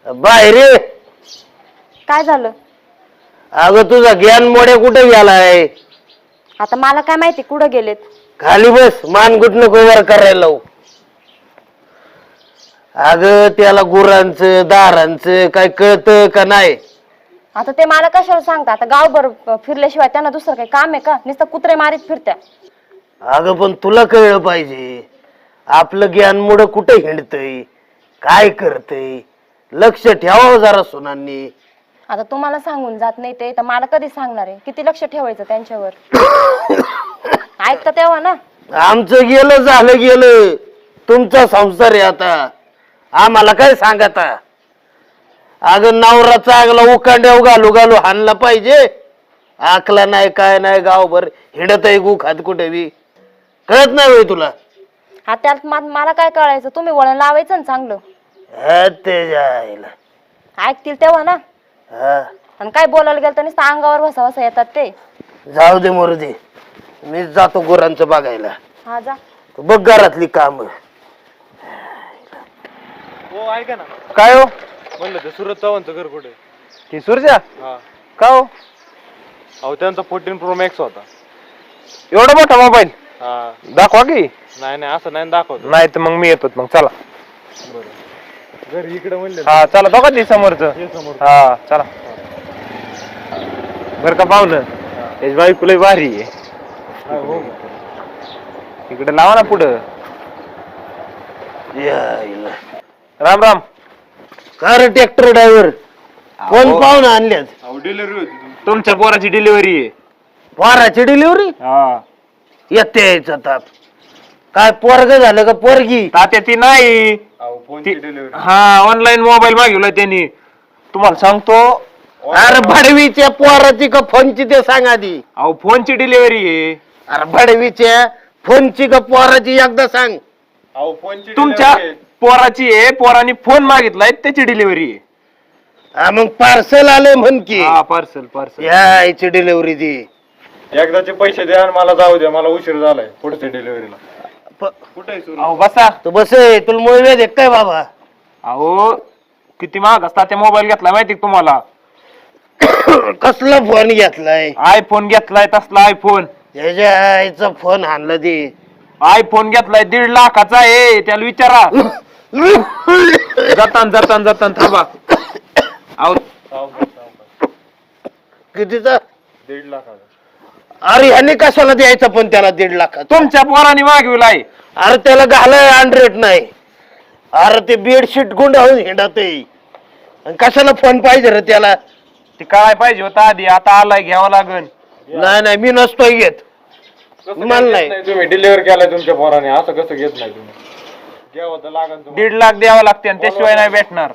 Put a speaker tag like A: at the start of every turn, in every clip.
A: बाहेर ये.
B: काय झालं?
A: अगं तुझा ज्ञान मोड्या कुठे गेलाय?
B: आता मला काय माहिती कुठं गेलेत.
A: खाली बस, मानगुट नको वर करायला लावू. अगं त्याला गुरांचं दारांचं काय कळतं का नाही?
B: आता ते मला कशाला सांगता? आता गावभर फिरल्याशिवाय त्यांना दुसरं काही काम आहे का? नुसतं कुत्रे मारीत फिरत्या.
A: अगं पण तुला कळलं पाहिजे, आपलं ज्ञान मोड कुठे हिंडतय, काय करतय, लक्ष ठेवावं जरा सुनांनी.
B: आता तुम्हाला सांगून जात नाही ते तर मला कधी सांगणार आहे? किती लक्ष ठेवायचं त्यांच्यावर? ऐकता तेव्हा ना.
A: आमचं गेलं झालं गेलं, तुमचा संसार आहे आता, आम्हाला काय सांगता? अगं नवरा चांगला उकांड्याव घालू घालू हाणला पाहिजे. आकला नाही काय नाही, गावभर हिंडत आहे गु खात कुठे बी, कळत नाही होय तुला?
B: हा त्यात मला काय कळायचं? तुम्ही वळण लावायचं ना चांगलं.
A: ते जायला
B: ऐकतील तेव्हा ना.
A: हा,
B: आणि काय बोलायला गेलं तर नुसतं अंगावर वसा वसा येतात ते.
A: जाऊ दे मरू दे, मीच जातो गुरांचं बघायला.
B: हा जा.
A: तू बघ घरातली काम.
C: हो ऐका ना,
D: काय हो?
C: म्हणलं ते सुरत चव्हाणचं घर कुठे?
D: ती सुरजा
C: हा,
D: का हो?
C: अहो त्यांचा 14 Pro Max होता.
D: एवढा मोठा मोबाईल
C: हा,
D: दाखवा की.
C: नाही नाही असं नाही दाखवतो.
D: नाही तर मग मी येतो, मग चला.
C: बरं, घर इकडे म्हणले
D: हा चला, बघा ते समोरचं.
C: हे समोर.
D: हा चला. बर का पाहुणं, त्याची बायको लय भारी आहे.
C: हा, हो.
D: इकडे लावा ना पुढं.
A: यायला.
D: राम राम.
A: का रे ट्रॅक्टर ड्रायव्हर, कोण
D: अहो,
A: पाहुणा आणल्यात?
C: अहो डिलिव्हरी होती तुमची.
D: तुमच्या पोराची डिलिव्हरी आहे.
A: पोराची डिलिव्हरी?
D: हा.
A: येते यायचा ताप. काय पोरग झालं का पोरगी?
D: तात्या ती नाही.
C: अहो फोनची डिलिव्हरी.
D: हा, ऑनलाईन मोबाईल मागवलाय त्यांनी. तुम्हाला सांगतो.
A: अरे भडवीच्या पोराची का फोनची ते सांग आधी.
D: अहो फोनची डिलिव्हरी आहे.
A: अरे भडवीच्या फोनची का पोराची एकदा सांग.
C: अहो फोनची
D: तुमच्या
C: delivery आहे.
D: पोराची आहे. पोरानी फोन मागितलाय, त्याची डिलिव्हरी आहे.
A: हा मग पार्सल आले म्हण की.
D: हा, पार्सल पार्सल.
A: यायची डिलिव्हरी दी.
C: एकदाचे पैसे द्या आणि मला जाऊ द्या, मला उशीर झालाय पुढच्या डिलिव्हरीला. कुठे आहे सुरत?
D: अहो बसा.
A: तू बस, तुला मुळे देत काय बाबा?
D: अहो किती महाग असता ते मोबाईल घेतला माहिती का तुम्हाला?
A: कसला फोन घेतलाय?
D: आयफोन घेतलाय, तसला आयफोन.
A: त्याच्या आईचा फोन आणला ते.
D: आयफोन घेतलाय 1.5 लाखाचा आहे. त्याला विचारा. जातान जातान जातान थांबा. अहो
A: कितीचा?
C: 1.5 लाखाचा.
A: अरे ह्याने कशाला द्यायचं पण त्याला 1.5 लाखाचा?
D: तुमच्या पोराने मागविलाय.
A: अरे त्याला घालाय अँड्रॉइड नाही. अरे ते बेडशीट गुंडाळून हिंडत कशाला फोन पाहिजे रे त्याला?
D: ते काय पाहिजे होता आधी, आता आलाय, घ्यावा लागन.
A: नाही नाही, मी नसतोय घेत.
C: कसं
A: मला
C: काय
A: नाही.
C: घेत नाही तुम्ही? डिलिव्हर केलाय तुमच्या पोराने, असं कसं घेत नाही तुम्ही? घ्यावं तर लागन तुम्हाला.
D: 1.5 लाख द्यावं लागते आणि त्याशिवाय नाही भेटणार.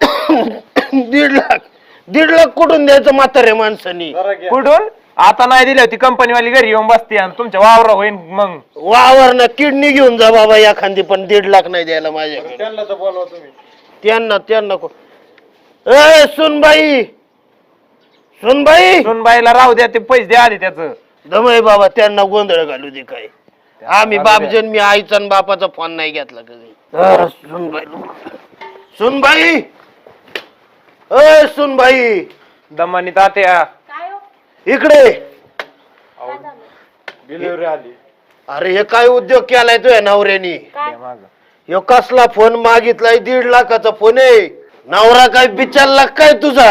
A: 1.5 लाख कुठून द्यायचं म्हातारे माणसानी?
C: जरा घ्या.
D: कुठून? आता नाही दिली होती, कंपनीवाली घरी येऊन बसते आणि तुमच्या वावर होईन मग.
A: वावर ना किडनी घेऊन जा बाबा एखादी, पण 1.5 लाख नाही द्यायला माझ्याकडे.
C: त्यांना तर बोलवा तुम्ही.
A: त्यांना ए सुनबाई, सुनबाई
D: सुनबाईला राहू द्या, ते पैसे द्या आधी त्याच.
A: दमय बाबा, त्यांना गोंधळ घालू दे काय. आम्ही बापजन, मी आईचा आणि बापाचा फोन नाही घेतला कधी. सुनबाई, सुनबाई, ए सुनबाई,
D: दमानी तात्या.
A: इकडे.
C: डिलिव्हरी आली.
A: अरे हे काय उद्योग केलाय तुझ्या नवऱ्यानी? ह्यो कसला फोन मागितलाय? 1.5 लाखाचा फोन आहे. नवरा काय बिचारला काय तुझा?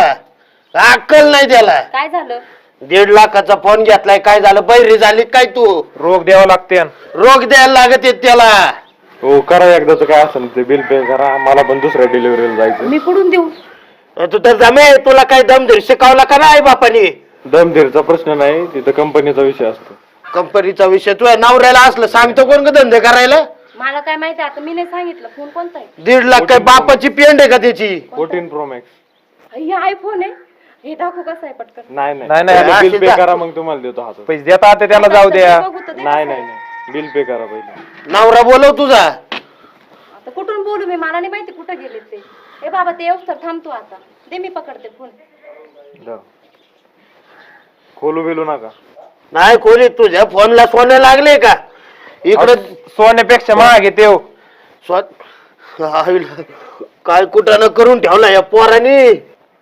A: अक्कल नाही त्याला.
B: काय झालं?
A: 1.5 लाखाचा फोन घेतलाय, काय झालं? बैरी झाली काय तू?
D: रोग द्यावं लागते.
A: रोग द्यायला लागत आहेत त्याला.
C: हो करा एकदाच, काय असेल ते बिल पे करा. मला पण दुसऱ्या डिलिव्हरीला जायचं.
B: मी कुठून देऊ?
A: तू तर जमे, तुला काय दमधीर शिकवला का नाही बापानी?
C: दमधीरचा प्रश्न नाही, तिथं कंपनीचा विषय असतो.
A: कंपनीचा विषय तुझ्या नवऱ्याला असलं सांगतो कोण का धंदे करायला?
B: मला काय माहिती, आता मी नाही सांगितलं. फोन कोणता आहे?
A: 1.5 लाख काय बापाची पेंड आहे का त्याची?
C: 14 Pro Max.
B: हे आयफोन आहे. हे दाखवू कसं आहे पटकन?
C: नाही
D: नाही,
C: नाही बिल पे
A: अशी
C: करा, मग तुम्हाला देतो हातात.
D: पैसे देता आता त्याला जाऊ द्या.
B: बघू तर दे
C: नाही
B: कसं
C: नाही
B: आहे.
C: नाही, बिल पे करा पहिले.
A: नवरा बोलव तुझा.
B: आता कुठून बोलू मी? मला नाही माहिती कुठं गेले ते. ए बाबा, ते येऊस तर थांबतो आता. दे, मी पकडते फोन.
C: जा. खोलू बिलू नका.
A: नाही खोली, तुझ्या फोनला सोने लागले का? इकडे
D: सोन्यापेक्षा महाग आहे ते.
A: आईला काय कुठं करून ठेवला या पोरानी.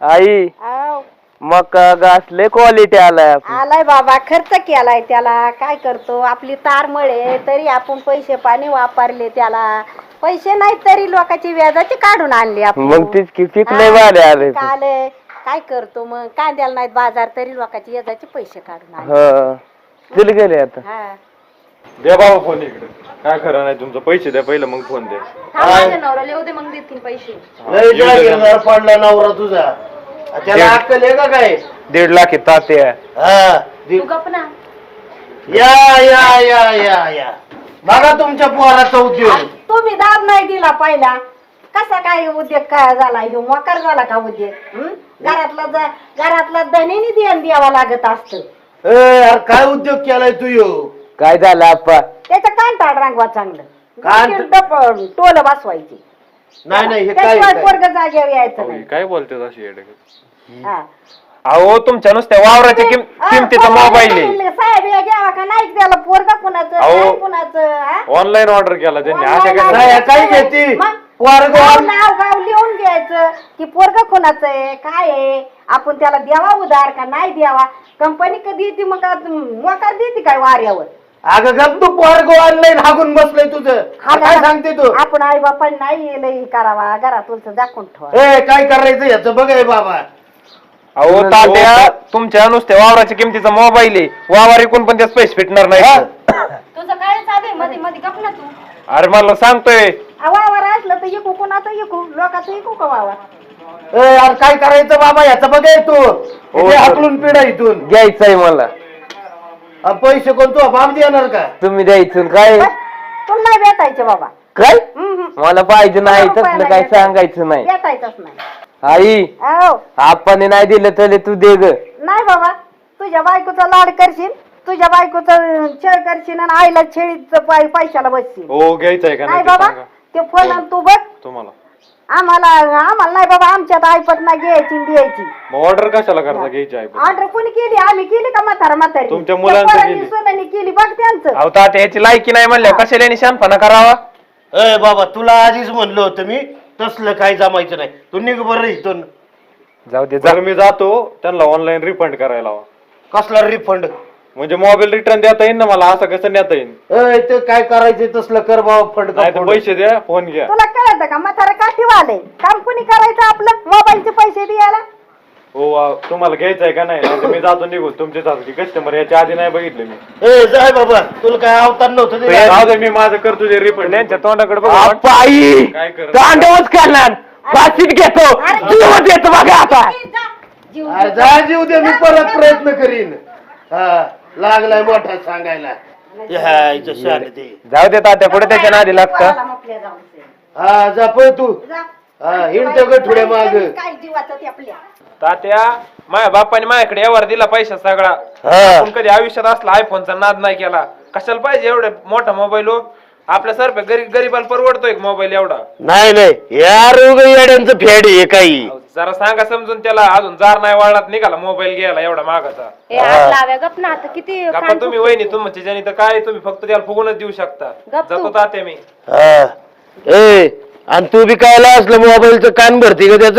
E: आई
F: आव,
E: मग घासले क्वालिटी आलाय आपण.
F: आलाय बाबा, खर्च केलाय त्याला. काय करतो, आपली तार मळे तरी आपण पैसे पाणी वापरले त्याला. पैसे नाही तरी लोकांची व्याजाची काढून आणली आपण.
E: मग तीच की पिकले वाले आले.
F: आले काय करतो मग, कांद्याला नाहीत बाजार तरी लोकांची व्याजाचे पैसे काढून आणले.
E: हो चल गेले आता.
F: हा.
C: द्या बाबा फोन इकडे. काय खरं नाही तुमचं, पैसे द्या पहिलं मग फोन द्या.
B: माझ्या नवऱ्याला येऊ दे मग देतील पैसे.
A: लय जागीरदार पडला नवरा तुझा. त्याला अक्कल आहे का काय?
D: 1.5 लाख ताते
A: हा
B: तू गप ना.
A: या या या या या बघा तुमच्या पोराचा उद्योग.
F: तुम्ही दाब नाही दिला पहिला. कसा काय उद्योग काय झाला, ह्यो मोकार झाला का उद्योग? घरातला धनीने ध्यान द्यावा लागत असत.
A: यार काय उद्योग केलाय तू यो?
E: काय झालं आप्पा?
F: त्याचं कांटाळ रांगवा चांगलं.
A: कान-
F: टोल बसवायची.
A: नाही नाही हे
F: त्याशिवाय
A: काय
F: पोरग जागेवर यायचं नाही.
C: काय बोलते अशी येडे?
F: हा.
D: अहो तुमच्या नुसत्या वावराच्या किमतीचा मोबाईल आहे.
F: साहेब हे घ्यावा का नाही त्याला, पोरगा कुणाचं
C: अहो.
F: काय कुणाचं? हा?
C: ऑनलाईन ऑर्डर केला त्यांनी.
F: online
C: असं काय
A: नाही, काय घेती?
F: मग
A: पोरगं
F: नाव गाव लिहून घ्यायचं की पोरगा कुणाचं आहे, काय आहे, आपण त्याला द्यावा उधार का नाही द्यावा. कंपनी कधी येते मग मोकार देते काय वाऱ्यावर?
A: अगं गप तू पोरगो ऑनलाईन हागून बसलंय तुझं. काय सांगते तू?
F: आपण आई बापा नाही लई करावा, घरात दाखवून ठेवा.
A: ए काय करायचं याचं बघ हे बाबा.
D: अहो तात्या तुमच्या नुसत्या वावराच्या किमतीचा मोबाईल आहे. वावर ऐकून पण त्याच पैसे फिटणार नाही.
B: तुझं काय चालू आहे मध्ये मध्ये गप ना तू.
D: अरे मला सांगतोय
F: वावर असलं तर इकू कोणाचं इकू, लोकांचं इकू का वावर?
A: ए यार काय करायचं बाबा याचं बघ हे तू. इथे हाकलून पिढा इथून.
E: घ्यायचंय मला.
A: पैसे कोण तू बाप देणार का?
E: तुम्ही द्यायचं काय?
F: तुला नाही भेटायचे बाबा.
E: काय
F: हम्म.
E: मला पाहिजे नाही
F: रुपया
E: तसलं
F: नाही
E: काय
F: भेटायचं.
E: सांगायचं नाही.
F: भेटायचंच नाही.
E: आई
F: हो.
E: आपण नाही दिलं तरी तू दे ग.
F: नाही बाबा, तुझ्या बायकोचा लाड करशील, तुझ्या बायकोचं छळ करशील आणि आईला छेळीच पैशाला बसशील.
C: हो घ्यायचंय का
F: नाही
C: नाही ते
F: बाबा,
C: सांगा
F: ते फोन आण तू बघ.
C: तुम्हाला.
F: आम्हाला नाही बाबा, आमच्यात ऐपत नाही घ्यायची आणि द्यायची.
C: मग ऑर्डर कशाला करता घ्यायची आहे?
F: ऑर्डर कोणी केली? आम्ही केली का म्हातारी?
C: तुमच्या मुलांचं केली.
F: सोनाने केली बघ त्यांचं.
D: अहो तात्या याची लायकी नाही म्हणल्या कशाला यांनी शानपणा करावा.
A: ए बाबा तुला आधीच म्हणलं होतं मी तसलं काही जमायचं नाही. तू निघ बरं इथून.
D: जाऊ दे जा.
C: जर मी जातो त्यांना ऑनलाईन रिफंड करायला लावा.
A: कसला रिफंड?
C: म्हणजे मोबाईल रिटर्न देता येईल ना मला, असं कसं नेता येईल?
A: ए ते काय करायचं तसलं कर बाबा. फंड
C: नाही तर पैसे द्या, फोन घ्या.
F: तुला कळतं का म्हातारा काठीवाले काम कुणी करायचं आपलं मोबाईलचे पैसे द्यायला?
C: हो तुम्हाला घ्यायचंय का नाही? नाहीतर मी जातो निघून. तुमचे सारखी कस्टमर याच्या आधी नाही बघितले मी.
A: ए जाय बाबा तुला काय अवतार नव्हतं ते.
C: जाऊ दे, मी माझं करतो ते रिफंड.
D: त्यांच्या तोंडाकडे बघ.
E: आप्पा आई
C: काय करत?
E: तांडवच करणार. फाशीत घेतो जीवच येतो बघा आता.
A: अरे जा जीव दे, मी परत प्रयत्न करीन. हा लागलाय मोठा सांगायला. हा, इथं शान ते.
D: जाऊ दे तात्या पुढे त्याच्या नादी लागतं.
A: हा जा पळ तू.
F: जा.
A: हा हिंड गठुड्या माग.
F: काय जीवाचं ते आपल्या.
D: तात्या माझ्या बापाने माझ्याकडे यावर दिला पैसा सगळा.
A: हा.
D: पण कधी आयुष्यात असला आयफोनचा नाद नाही केला. कशाला पाहिजे एवढे मोठा मोबाईल हो? आपल्या सारख्या गरीबाला परवडतोय मोबाईल एवढा?
A: नाही नाही या रोग येड्यांचं फेड आहे काही.
D: जरा सांगा समजून त्याला. अजून जार नाही वाळत निघाला मोबाईल घ्यायला एवढा मागाचा.
B: ए आज लाव्या गप ना आता किती
D: गप्पा
B: कान
D: तुम्ही वहिनी तुमच्या ज्याने तर काय तुम्ही फक्त त्याला फुगूनच देऊ शकता.
B: गप्प तू.
D: जातो तात्या मी.
A: हा. ए आणि तू बी कायला असलं मोबाईलचं कान भरती का त्याचं?